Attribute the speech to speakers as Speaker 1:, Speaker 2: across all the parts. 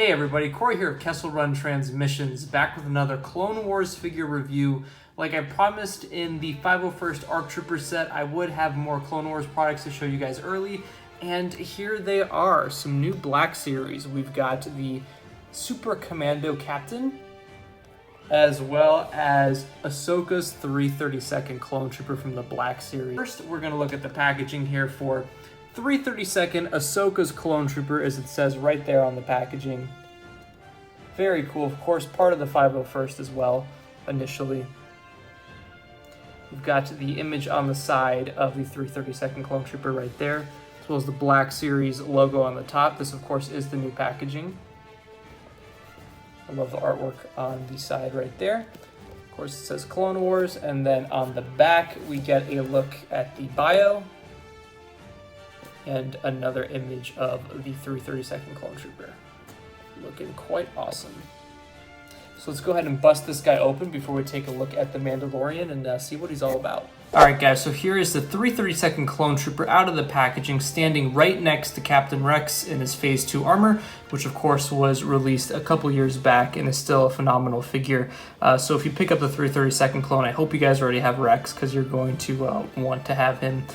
Speaker 1: Hey everybody, Corey here of Kessel Run Transmissions, back with another Clone Wars figure review. Like I promised in the 501st ARC Trooper set, I would have more Clone Wars products to show you guys early, and here they are, some new Black Series. We've got the Super Commando Captain, as well as Ahsoka's 332nd Clone Trooper from the Black Series. First, we're going to look at the packaging here for 332nd Ahsoka's Clone Trooper, as it says right there on the packaging. Very cool. Of course, part of the 501st as well, initially. We've got the image on the side of the 332nd Clone Trooper right there, as well as the Black Series logo on the top. This, of course, is the new packaging. I love the artwork on the side right there. Of course, it says Clone Wars, and then on the back, we get a look at the bio and another image of the 332nd Clone Trooper. Looking quite awesome. So let's go ahead and bust this guy open before we take a look at the Mandalorian and see what he's all about. Alright guys, so here is the 332nd Clone Trooper out of the packaging, standing right next to Captain Rex in his Phase 2 armor, which of course was released a couple years back and is still a phenomenal figure. So if you pick up the 332nd clone, I hope you guys already have Rex, because you're going to want to have him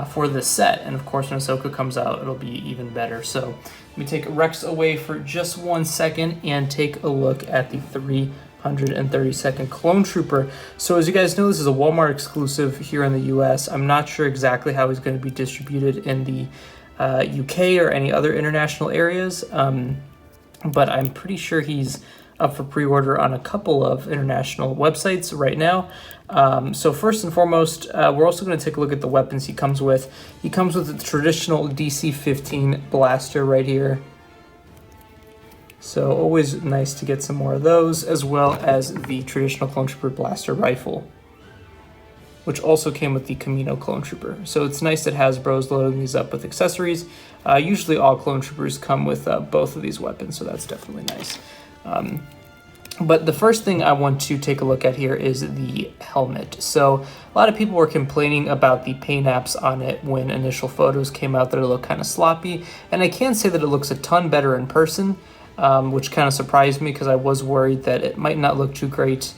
Speaker 1: for this set, and of course when Ahsoka comes out it'll be even better. So let me take Rex away for just 1 second and take a look at the 332nd Clone Trooper. So as you guys know, this is a Walmart exclusive here in the US. I'm not sure exactly how he's going to be distributed in the UK or any other international areas, but I'm pretty sure he's up for pre-order on a couple of international websites right now. So first and foremost, we're also going to take a look at the weapons he comes with. He comes with the traditional DC-15 blaster right here. So always nice to get some more of those, as well as the traditional Clone Trooper blaster rifle, which also came with the Commando Clone Trooper. So it's nice that Hasbro's loading these up with accessories. Usually all Clone Troopers come with both of these weapons, so that's definitely nice. But the first thing I want to take a look at here is the helmet. So a lot of people were complaining about the paint apps on it when initial photos came out, that it looked kind of sloppy, and I can say that it looks a ton better in person, which kind of surprised me because I was worried that it might not look too great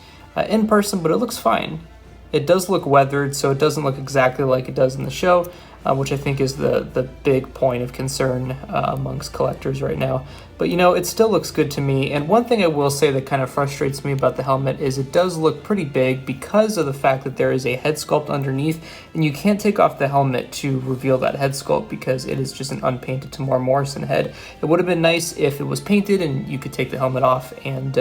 Speaker 1: in person, but it looks fine. It does look weathered, so it doesn't look exactly like it does in the show, which I think is the big point of concern amongst collectors right now. But you know, it still looks good to me. And one thing I will say that kind of frustrates me about the helmet is it does look pretty big because of the fact that there is a head sculpt underneath, and you can't take off the helmet to reveal that head sculpt because it is just an unpainted Tamora Morrison head. It would have been nice if it was painted and you could take the helmet off and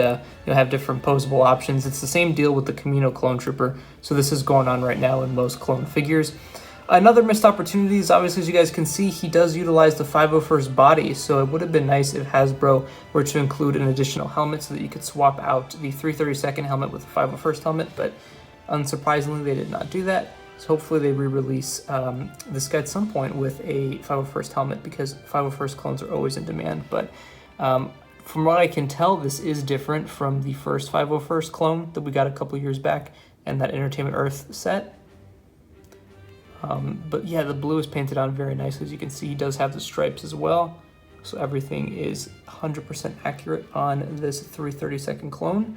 Speaker 1: have different posable options. It's the same deal with the Commando Clone Trooper, so this is going on right now in most clone figures. Another missed opportunity is, obviously, as you guys can see, he does utilize the 501st body, so it would have been nice if Hasbro were to include an additional helmet so that you could swap out the 332nd helmet with the 501st helmet, but unsurprisingly they did not do that. So hopefully they re-release this guy at some point with a 501st helmet, because 501st clones are always in demand. But from what I can tell, this is different from the first 501st clone that we got a couple years back and that Entertainment Earth set. But yeah, the blue is painted on very nicely. As you can see, he does have the stripes as well. So everything is 100% accurate on this 332nd clone.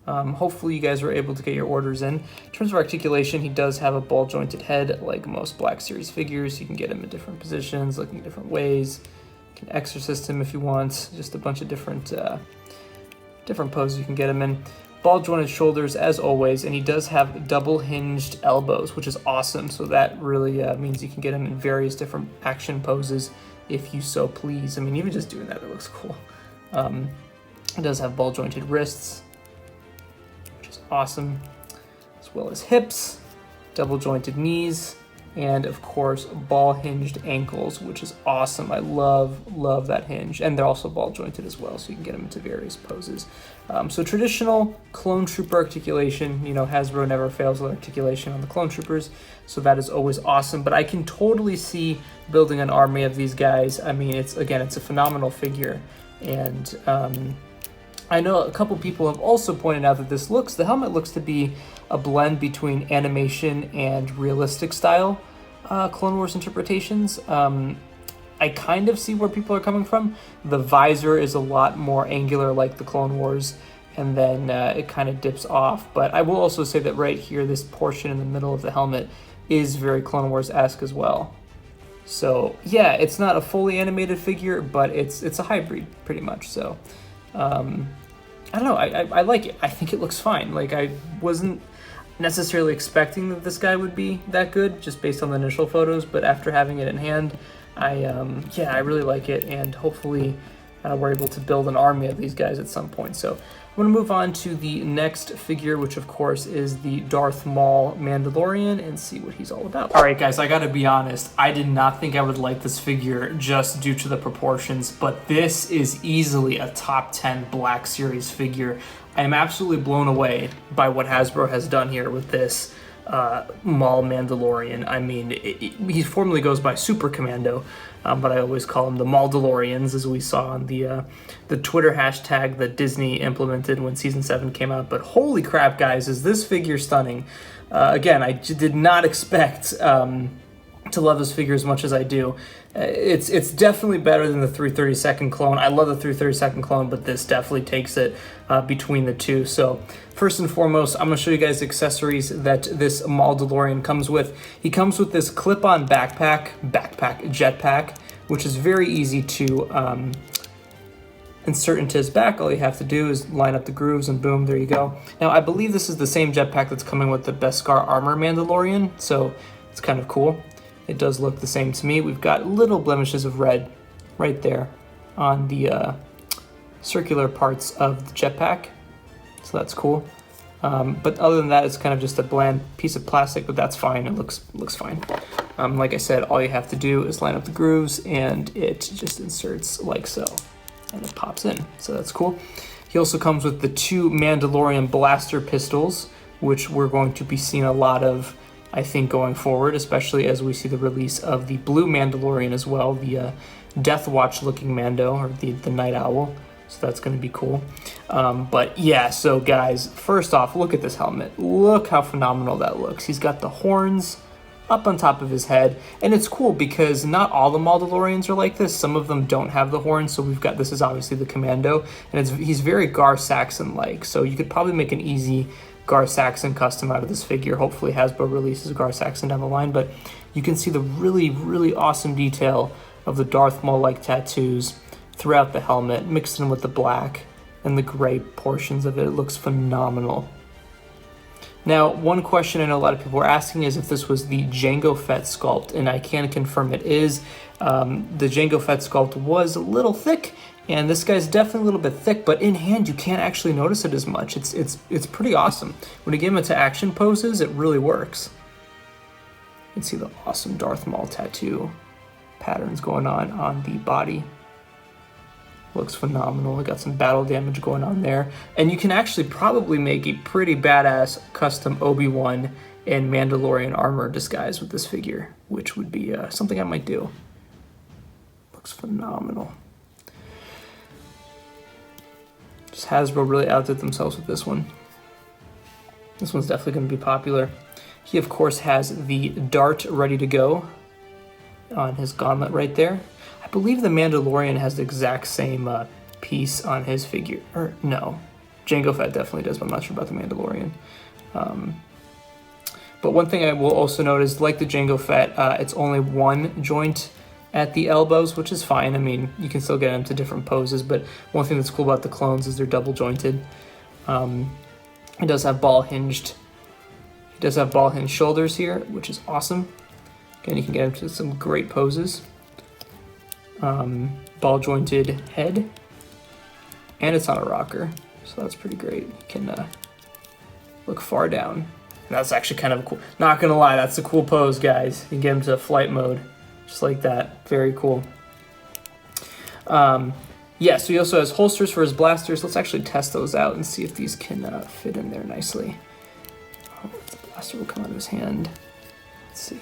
Speaker 1: Hopefully you guys are able to get your orders in. In terms of articulation, he does have a ball jointed head like most Black Series figures. You can get him in different positions, looking different ways. You can exorcist him if you want. Just a bunch of different poses you can get him in. Ball jointed shoulders as always, and he does have double hinged elbows, which is awesome. So that really means you can get him in various different action poses if you so please. I mean, even just doing that, it looks cool. It does have ball jointed wrists, which is awesome, as well as hips, double jointed knees, and of course ball hinged ankles, which is awesome. I love that hinge, and they're also ball jointed as well, so you can get them into various poses. So traditional Clone Trooper articulation, you know, Hasbro never fails with articulation on the Clone Troopers, so that is always awesome. But I can totally see building an army of these guys. I mean, it's a phenomenal figure, and I know a couple people have also pointed out that the helmet looks to be a blend between animation and realistic style Clone Wars interpretations. I kind of see where people are coming from. The visor is a lot more angular like the Clone Wars, and then it kind of dips off. But I will also say that right here, this portion in the middle of the helmet is very Clone Wars-esque as well. So yeah, it's not a fully animated figure, but it's a hybrid pretty much. So I don't know, I like it. I think it looks fine. Like, I wasn't necessarily expecting that this guy would be that good just based on the initial photos, but after having it in hand, I really like it, and hopefully we're able to build an army of these guys at some point. So I'm going to move on to the next figure, which of course is the Darth Maul Mandalorian, and see what he's all about. All right, guys, I got to be honest. I did not think I would like this figure just due to the proportions, but this is easily a top 10 Black Series figure. I am absolutely blown away by what Hasbro has done here with this Maul Mandalorian. I mean, he formerly goes by Super Commando, but I always call him the Mandalorians, as we saw on the Twitter hashtag that Disney implemented when Season 7 came out. But holy crap, guys, is this figure stunning. Again, I did not expect to love this figure as much as I do. It's definitely better than the 332nd clone. I love the 332nd clone, but this definitely takes it between the two. So first and foremost, I'm going to show you guys the accessories that this Mandalorian comes with. He comes with this clip-on jetpack, which is very easy to insert into his back. All you have to do is line up the grooves and boom, there you go. Now, I believe this is the same jetpack that's coming with the Beskar Armor Mandalorian, so it's kind of cool. It does look the same to me. We've got little blemishes of red right there on the circular parts of the jetpack, so that's cool. But other than that, it's kind of just a bland piece of plastic, but that's fine. It looks fine. Like I said, all you have to do is line up the grooves, and it just inserts like so, and it pops in. So that's cool. He also comes with the 2 Mandalorian blaster pistols, which we're going to be seeing a lot of, I think, going forward, especially as we see the release of the blue Mandalorian as well, the Death Watch looking Mando, or the Night Owl. So that's going to be cool. But yeah, so guys, first off, look at this helmet. Look how phenomenal that looks. He's got the horns up on top of his head, and it's cool because not all the Mandalorians are like this. Some of them don't have the horns, so we've got, this is obviously the Commando, and he's very Gar Saxon-like, so you could probably make an easy Gar Saxon custom out of this figure. Hopefully Hasbro releases Gar Saxon down the line, but you can see the really, really awesome detail of the Darth Maul-like tattoos throughout the helmet, mixed in with the black and the gray portions of it. It looks phenomenal. Now, one question I know a lot of people are asking is if this was the Jango Fett sculpt, and I can confirm it is. The Jango Fett sculpt was a little thick, and this guy's definitely a little bit thick, but in hand you can't actually notice it as much. It's pretty awesome. When you get him into action poses, it really works. You can see the awesome Darth Maul tattoo patterns going on the body. Looks phenomenal. We got some battle damage going on there. And you can actually probably make a pretty badass custom Obi-Wan and Mandalorian armor disguise with this figure, which would be something I might do. Looks phenomenal. Just Hasbro really outdid themselves with this one. This one's definitely going to be popular. He, of course, has the dart ready to go on his gauntlet right there. I believe the Mandalorian has the exact same piece on his figure. Or no, Jango Fett definitely does, but I'm not sure about the Mandalorian. But one thing I will also note is, like the Jango Fett, it's only one joint at the elbows, which is fine. I mean, you can still get into different poses, but one thing that's cool about the clones is they're double jointed. It does have ball hinged. He does have ball hinged shoulders here, which is awesome. Again, you can get into some great poses. Ball jointed head, and it's on a rocker, so that's pretty great. You can look far down. And that's actually kind of cool. Not gonna lie, that's a cool pose, guys. You can get him to flight mode, just like that. Very cool. Yeah, so he also has holsters for his blasters. Let's actually test those out and see if these can fit in there nicely. Oh, the blaster will come out of his hand. Let's see.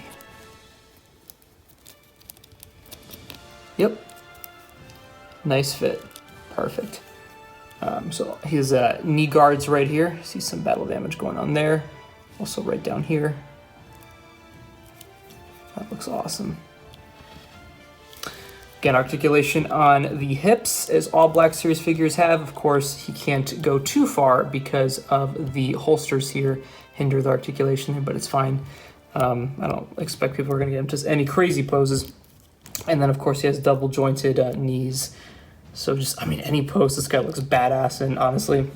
Speaker 1: Yep. Nice fit. Perfect. So his knee guards right here. See some battle damage going on there. Also right down here. That looks awesome. Again, articulation on the hips, as all Black Series figures have. Of course, he can't go too far because of the holsters here hinder the articulation there, but it's fine. I don't expect people are going to get him just any crazy poses. And then, of course, he has double jointed knees. So just, I mean, any pose, this guy looks badass in, honestly.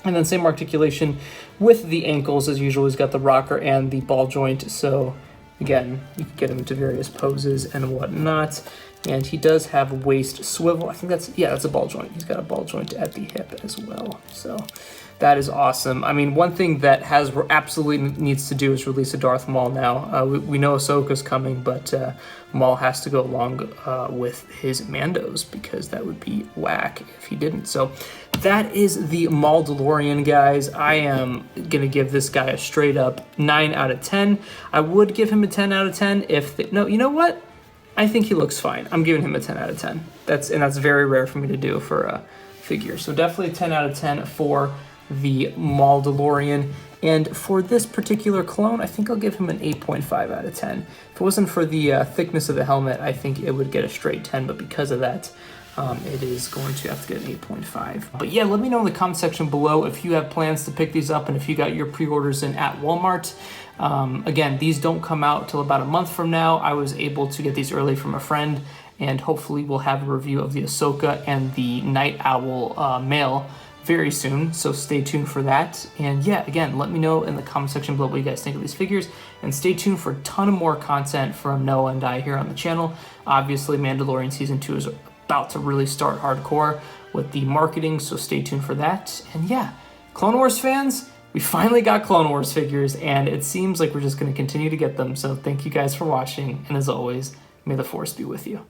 Speaker 1: And then same articulation with the ankles as usual. He's got the rocker and the ball joint. So again, you can get him into various poses and whatnot. And he does have waist swivel. I think that's a ball joint. He's got a ball joint at the hip as well. So that is awesome. I mean, one thing that Hasbro absolutely needs to do is release a Darth Maul now. We know Ahsoka's coming, but Maul has to go along with his Mandos, because that would be whack if he didn't. So that is the Mandalorian, guys. I am going to give this guy a straight up 9 out of 10. I would give him a 10 out of 10 if... No, you know what? I think he looks fine. I'm giving him a 10 out of 10. That's very rare for me to do for a figure. So definitely 10 out of 10 for the Mandalorian. And for this particular clone, I think I'll give him an 8.5 out of 10. If it wasn't for the thickness of the helmet, I think it would get a straight 10, but because of that, it is going to have to get an 8.5. But yeah, let me know in the comment section below if you have plans to pick these up and if you got your pre-orders in at Walmart. Again, these don't come out till about a month from now. I was able to get these early from a friend, and hopefully we'll have a review of the Ahsoka and the Night Owl male very soon, so stay tuned for that. And yeah, again, let me know in the comment section below what you guys think of these figures, and stay tuned for a ton of more content from Noah and I here on the channel. Obviously, Mandalorian Season 2 is about to really start hardcore with the marketing, so stay tuned for that. And yeah, Clone Wars fans, we finally got Clone Wars figures, and it seems like we're just going to continue to get them, so thank you guys for watching, and as always, may the Force be with you.